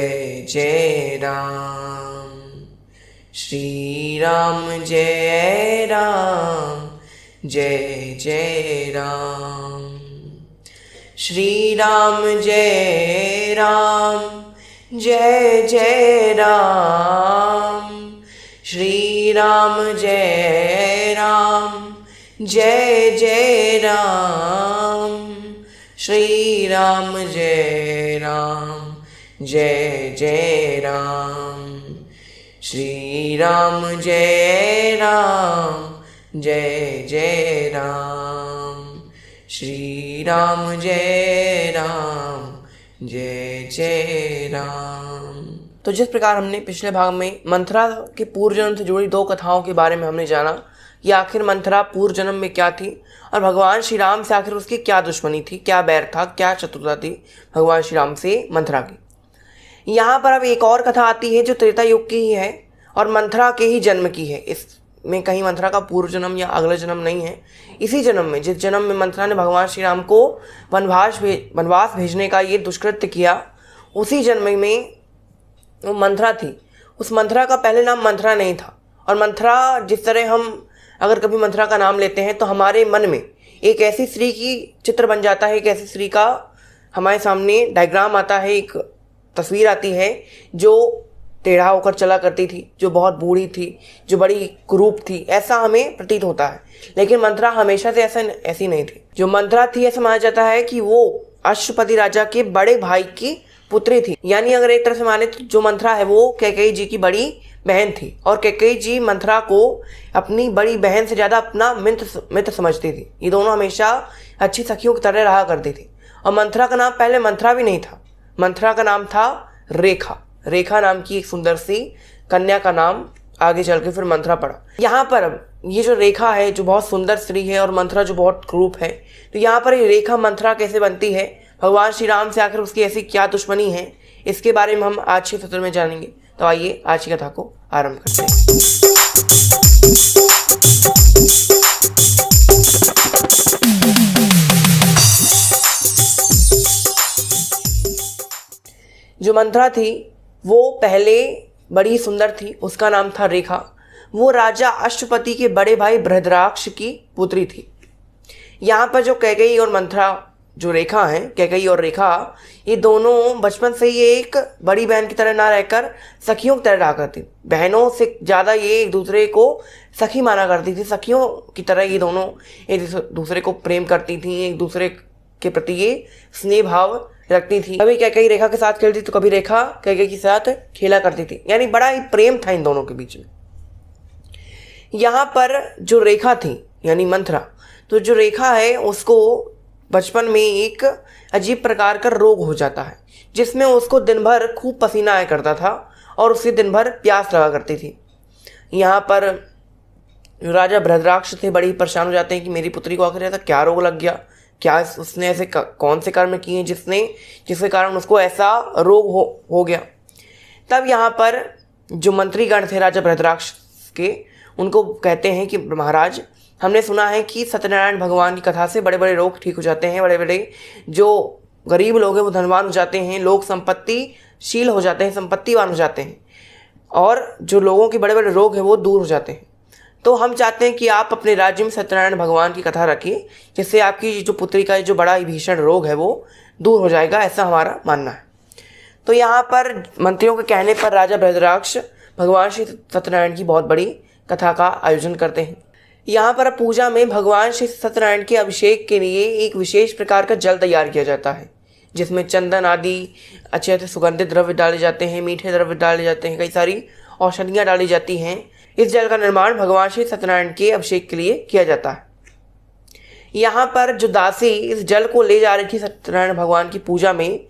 जय जय राम। श्री राम जय राम, जय जय राम। श्री राम जय राम, जय जय राम। श्री राम जय राम, जय जय राम। श्री राम जय राम, जय जय राम। श्री राम जय राम, जय जय राम। श्री राम जय राम, जय जय राम। तो जिस प्रकार हमने पिछले भाग में मंथरा के पूर्व जन्म से जुड़ी 2 कथाओं के बारे में हमने जाना कि आखिर मंथरा पूर्व जन्म में क्या थी और भगवान श्री राम से आखिर उसकी क्या दुश्मनी थी, क्या बैर था, क्या शत्रुता थी भगवान श्री राम से मंथरा की। यहाँ पर अब एक और कथा आती है जो त्रेता युग की ही है और मंथरा के ही जन्म की है। इसमें कहीं मंथरा का पूर्व जन्म या अगला जन्म नहीं है। इसी जन्म में, जिस जन्म में मंथरा ने भगवान श्री राम को वनवास भेजने का ये दुष्कृत्य किया, उसी जन्म में वो मंथरा थी। उस मंथरा का पहले नाम मंथरा नहीं था। और मंथरा, जिस तरह हम अगर कभी मंथरा का नाम लेते हैं तो हमारे मन में एक ऐसी स्त्री की चित्र बन जाता है, एक ऐसी स्त्री का हमारे सामने डायग्राम आता है, एक तस्वीर आती है जो टेढ़ा होकर चला करती थी, जो बहुत बूढ़ी थी, जो बड़ी कुरूप थी, ऐसा हमें प्रतीत होता है। लेकिन मंथरा हमेशा से ऐसी नहीं थी। जो मंथरा थी, ऐसा माना जाता है कि वो अश्वपति राजा के बड़े भाई की पुत्री थी। यानी अगर एक तरह से माने तो जो मंथरा है वो कैकेयी जी की बड़ी बहन थी और कैकेयी जी मंथरा को अपनी बड़ी बहन से ज़्यादा अपना मित्र समझती थी। ये दोनों हमेशा अच्छी सखियों की तरह रहा करती थी। और मंथरा का नाम पहले मंथरा भी नहीं था, मंथरा का नाम था रेखा। रेखा नाम की एक सुंदर सी कन्या का नाम आगे चल के फिर मंथरा पड़ा। यहाँ पर अब ये जो रेखा है जो बहुत सुंदर स्त्री है और मंथरा जो बहुत क्रूप है, तो यहाँ पर ये रेखा मंथरा कैसे बनती है, भगवान श्री राम से आखिर उसकी ऐसी क्या दुश्मनी है, इसके बारे में हम आज के सत्र में जानेंगे। तो आइए आज की कथा को आरंभ करते हैं। जो मंथरा थी वो पहले बड़ी सुंदर थी, उसका नाम था रेखा। वो राजा अश्वपति के बड़े भाई बृहद्राक्ष की पुत्री थी। यहाँ पर जो कैकेयी और मंथरा, जो रेखा हैं, कैकेयी और रेखा, ये दोनों बचपन से ही एक बड़ी बहन की तरह ना रहकर सखियों की तरह रहा करती। बहनों से ज़्यादा ये एक दूसरे को सखी माना करती थी। सखियों की तरह ये दोनों एक दूसरे को प्रेम करती थी, एक दूसरे के प्रति ये स्नेह भाव रखती थी। कभी कैकेयी रेखा के साथ खेलती तो कभी रेखा कैकेयी के साथ खेला करती थी। यानी बड़ा ही प्रेम था इन दोनों के बीच में। यहाँ पर जो रेखा थी यानी मंथरा, तो जो रेखा है उसको बचपन में एक अजीब प्रकार का रोग हो जाता है जिसमें उसको दिन भर खूब पसीना आया करता था और उसे दिन भर प्यास लगा करती थी। यहाँ पर जो राजा बृहद्राक्ष थे बड़ी परेशान हो जाते हैं कि मेरी पुत्री को आखिर ऐसा क्या रोग लग गया, क्या उसने ऐसे कौन से कर्म किए जिसके कारण उसको ऐसा रोग हो गया। तब यहाँ पर जो मंत्रीगण थे राजा बृहद्राक्ष के, उनको कहते हैं कि महाराज, हमने सुना है कि सत्यनारायण भगवान की कथा से बड़े बड़े रोग ठीक हो जाते हैं, बड़े बड़े जो गरीब लोग हैं वो धनवान हो जाते हैं, लोग संपत्तिशील हो जाते हैं, संपत्तिवान हो जाते हैं, और जो लोगों के बड़े बड़े रोग हैं वो दूर हो जाते हैं। तो हम चाहते हैं कि आप अपने राज्य में सत्यनारायण भगवान की कथा रखिए, जिससे आपकी जो पुत्री का जो बड़ा ही भीषण रोग है वो दूर हो जाएगा, ऐसा हमारा मानना है। तो यहाँ पर मंत्रियों के कहने पर राजा बृहद्राक्ष भगवान श्री सत्यनारायण की बहुत बड़ी कथा का आयोजन करते हैं। यहाँ पर पूजा में भगवान श्री सत्यनारायण के अभिषेक के लिए एक विशेष प्रकार का जल तैयार किया जाता है, जिसमें चंदन आदि अच्छे अच्छे सुगंधित द्रव्य डाले जाते हैं, मीठे द्रव्य डाले जाते हैं, कई सारी औषधियाँ डाली जाती हैं। इस जल का निर्माण भगवान श्री सत्यनारायण के अभिषेक के लिए किया जाता है। यहाँ पर जो दासी इस जल को ले जा रही थी सत्यनारायण भगवान की पूजा में,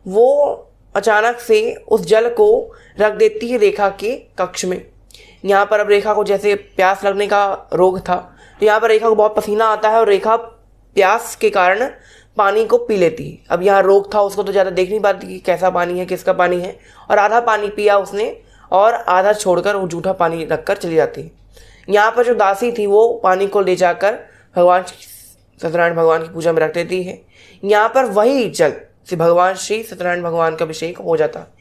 वो अचानक से उस जल को रख देती है रेखा के कक्ष में। यहाँ पर अब रेखा को जैसे प्यास लगने का रोग था, तो यहाँ पर रेखा को बहुत पसीना आता है और रेखा प्यास के कारण पानी को पी लेती है। अब यहाँ रोग था, उसको तो ज़्यादा देख नहीं पाती कि कैसा पानी है, किसका पानी है, और आधा पानी पिया उसने और आधा छोड़कर वो जूठा पानी रखकर चली जाती है। यहाँ पर जो दासी थी वो पानी को ले जाकर भगवान सत्यनारायण भगवान की पूजा में रख देती है। यहाँ पर वही जल से भगवान श्री सत्यनारायण भगवान का अभिषेक हो जाता है।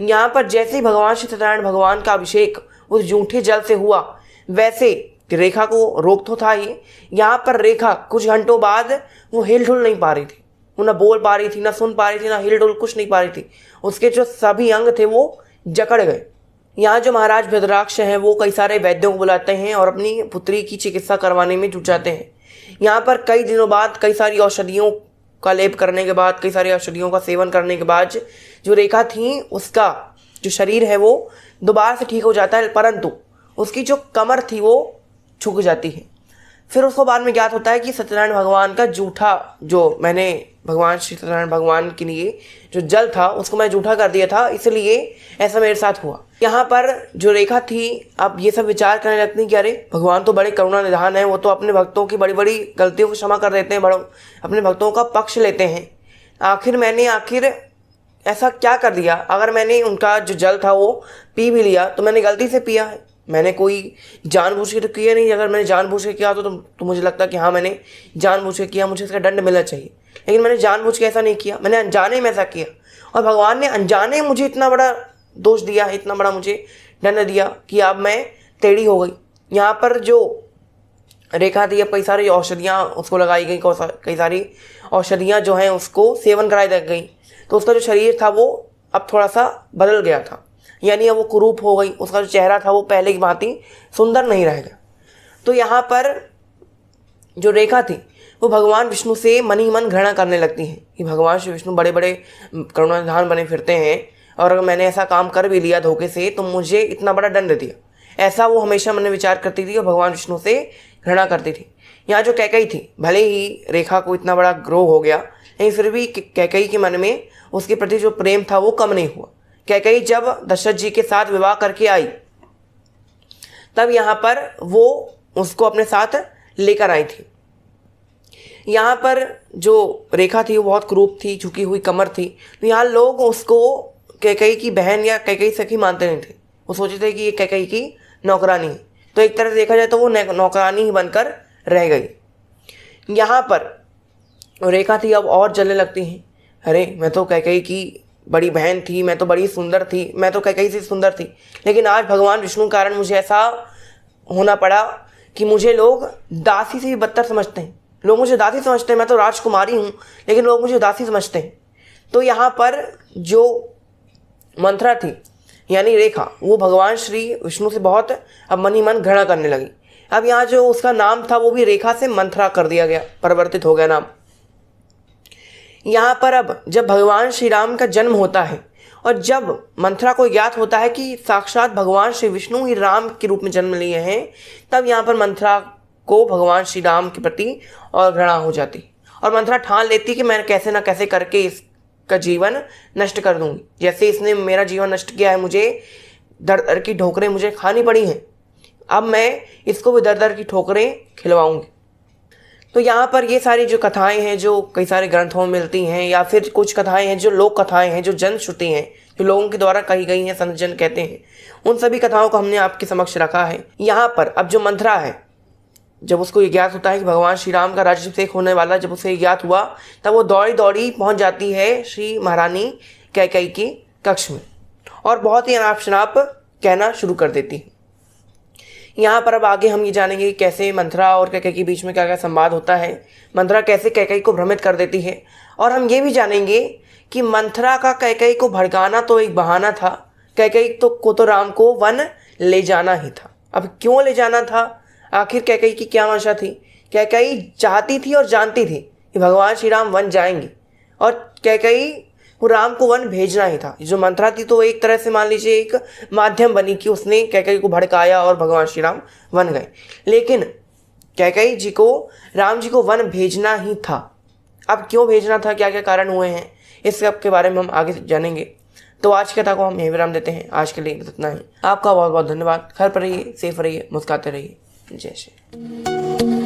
यहाँ पर जैसे ही भगवान श्री सत्यनारायण भगवान का अभिषेक उस जूठे जल से हुआ, वैसे रेखा को रोग तो था ही, यहाँ पर रेखा कुछ घंटों बाद वो हिल डुल नहीं पा रही थी। वो ना बोल पा रही थी, ना सुन पा रही थी, ना हिल डुल कुछ नहीं पा रही थी। उसके जो सभी अंग थे वो जकड़ गए। यहाँ जो महाराज बृहद्राक्ष हैं वो कई सारे वैद्यों को बुलाते हैं और अपनी पुत्री की चिकित्सा करवाने में जुट जाते हैं। यहाँ पर कई दिनों बाद कई सारी औषधियों का लेप करने के बाद, कई सारी औषधियों का सेवन करने के बाद जो रेखा थी उसका जो शरीर है वो दोबारा से ठीक हो जाता है, परंतु उसकी जो कमर थी वो झुक जाती है। फिर उसको बाद में ज्ञात होता है कि सत्यनारायण भगवान का जूठा, जो मैंने भगवान श्री सत्यनारायण भगवान के लिए जो जल था उसको मैं जूठा कर दिया था, इसलिए ऐसा मेरे साथ हुआ। यहाँ पर जो रेखा थी अब ये सब विचार करने लगती कि अरे भगवान तो बड़े करुणा निधान है, वो तो अपने भक्तों की बड़ी बड़ी गलतियों को क्षमा कर देते हैं, अपने भक्तों का पक्ष लेते हैं। आखिर ऐसा क्या कर दिया? अगर मैंने उनका जो जल था वो पी भी लिया तो मैंने गलती से पिया है, मैंने कोई जानबूझ के तो किया नहीं। अगर मैंने जानबूझ के किया तो मुझे लगता कि हाँ मैंने जानबूझ के किया, मुझे इसका दंड मिलना चाहिए। लेकिन मैंने जानबूझ के ऐसा नहीं किया, मैंने अनजाने में ऐसा किया और भगवान ने अनजाने मुझे इतना बड़ा दोष दिया, इतना बड़ा मुझे दंड दिया कि अब मैं टेढ़ी हो गई। यहाँ पर जो रेखा थी, अब कई सारी औषधियाँ उसको लगाई गई, कई सारी औषधियाँ जो हैं उसको सेवन कराई गई, तो उसका जो शरीर था वो अब थोड़ा सा बदल गया था, यानी अब वो कुरूप हो गई। उसका जो चेहरा था वो पहले की भांति सुंदर नहीं रहेगा। तो यहाँ पर जो रेखा थी वो भगवान विष्णु से मन ही मन घृणा करने लगती हैं कि भगवान श्री विष्णु बड़े बड़े करुणानिधान बने फिरते हैं और अगर मैंने ऐसा काम कर भी लिया धोखे से तो मुझे इतना बड़ा दंड दिया। ऐसा वो हमेशा मन में विचार करती थी और भगवान विष्णु से घृणा करती थी। यहाँ जो कैकेयी थी, भले ही रेखा को इतना बड़ा ग्रोह हो गया लेकिन फिर भी कैकेयी के मन में उसके प्रति जो प्रेम था वो कम नहीं हुआ। कैकेयी जब दशरथ जी के साथ विवाह करके आई तब यहाँ पर वो उसको अपने साथ लेकर आई थी। यहाँ पर जो रेखा थी वो बहुत क्रूप थी, झुकी हुई कमर थी, तो यहाँ लोग उसको कैकेयी की बहन या कैकेयी सखी मानते नहीं थे। वो सोचते थे कि ये कैकेयी की नौकरानी है, तो एक तरह से देखा जाए तो वो नौकरानी ही बनकर रह गई। यहाँ पर रेखा थी अब और जलने लगती हैं, अरे मैं तो कैकेयी की बड़ी बहन थी, मैं तो बड़ी सुंदर थी, मैं तो कैकेयी से सुंदर थी, लेकिन आज भगवान विष्णु के कारण मुझे ऐसा होना पड़ा कि मुझे लोग दासी से भी बदतर समझते हैं। लोग मुझे दासी समझते हैं, मैं तो राजकुमारी हूँ लेकिन लोग मुझे दासी समझते हैं। तो यहाँ पर जो मंथरा थी यानी रेखा, वो भगवान श्री विष्णु से बहुत अब मन ही मन घृणा करने लगी। अब यहाँ जो उसका नाम था वो भी रेखा से मंथरा कर दिया गया, परिवर्तित हो गया नाम। यहाँ पर अब जब भगवान श्री राम का जन्म होता है और जब मंथरा को ज्ञात होता है कि साक्षात भगवान श्री विष्णु ही राम के रूप में जन्म लिए हैं, तब यहाँ पर मंथरा को भगवान श्री राम के प्रति और घृणा हो जाती और मंथरा ठान लेती कि मैं कैसे ना कैसे करके इसका जीवन नष्ट कर दूंगी। जैसे इसने मेरा जीवन नष्ट किया है, मुझे दर दर की ठोकरें मुझे खानी पड़ी हैं, अब मैं इसको भी दर दर की ठोकरें खिलवाऊंगी। तो यहाँ पर ये सारी जो कथाएं हैं जो कई सारे ग्रंथों में मिलती हैं, या फिर कुछ कथाएं हैं जो लोक कथाएं हैं, जो जनश्रुति हैं, जो लोगों के द्वारा कही गई हैं, संत जन कहते हैं, उन सभी कथाओं को हमने आपके समक्ष रखा है। यहाँ पर अब जो मंथरा है, जब उसको ये ज्ञात होता है कि भगवान श्री राम का राज्याभिषेक होने वाला, जब उसे ज्ञात हुआ तब वो दौड़ी दौड़ी पहुँच जाती है श्री महारानी कैकेयी के कक्ष में और बहुत ही अनाप शनाप कहना शुरू कर देती है। यहाँ पर अब आगे हम ये जानेंगे कि कैसे मंथरा और कैकेयी के बीच में क्या क्या संवाद होता है, मंथरा कैसे कैकेयी को भ्रमित कर देती है, और हम ये भी जानेंगे कि मंथरा का कैकेयी को भड़काना तो एक बहाना था, कैकेयी को तो राम को वन ले जाना ही था। अब क्यों ले जाना था, आखिर कैकेयी की क्या मंशा थी? कैकेयी चाहती थी और जानती थी कि भगवान श्री राम वन जाएंगे और कैकेयी वो राम को वन भेजना ही था। जो मंथरा थी तो एक तरह से मान लीजिए एक माध्यम बनी कि उसने कैकेयी को भड़काया और भगवान श्री राम वन गए, लेकिन कैकेयी जी को राम जी को वन भेजना ही था। अब क्यों भेजना था, क्या क्या कारण हुए हैं, इस सब के बारे में हम आगे जानेंगे। तो आज की कथा को हम यहीं विराम देते हैं। आज के लिए इतना ही। आपका बहुत बहुत धन्यवाद। घर पर रहिए, सेफ रहिए, मुस्कुराते रहिए। जय श्री।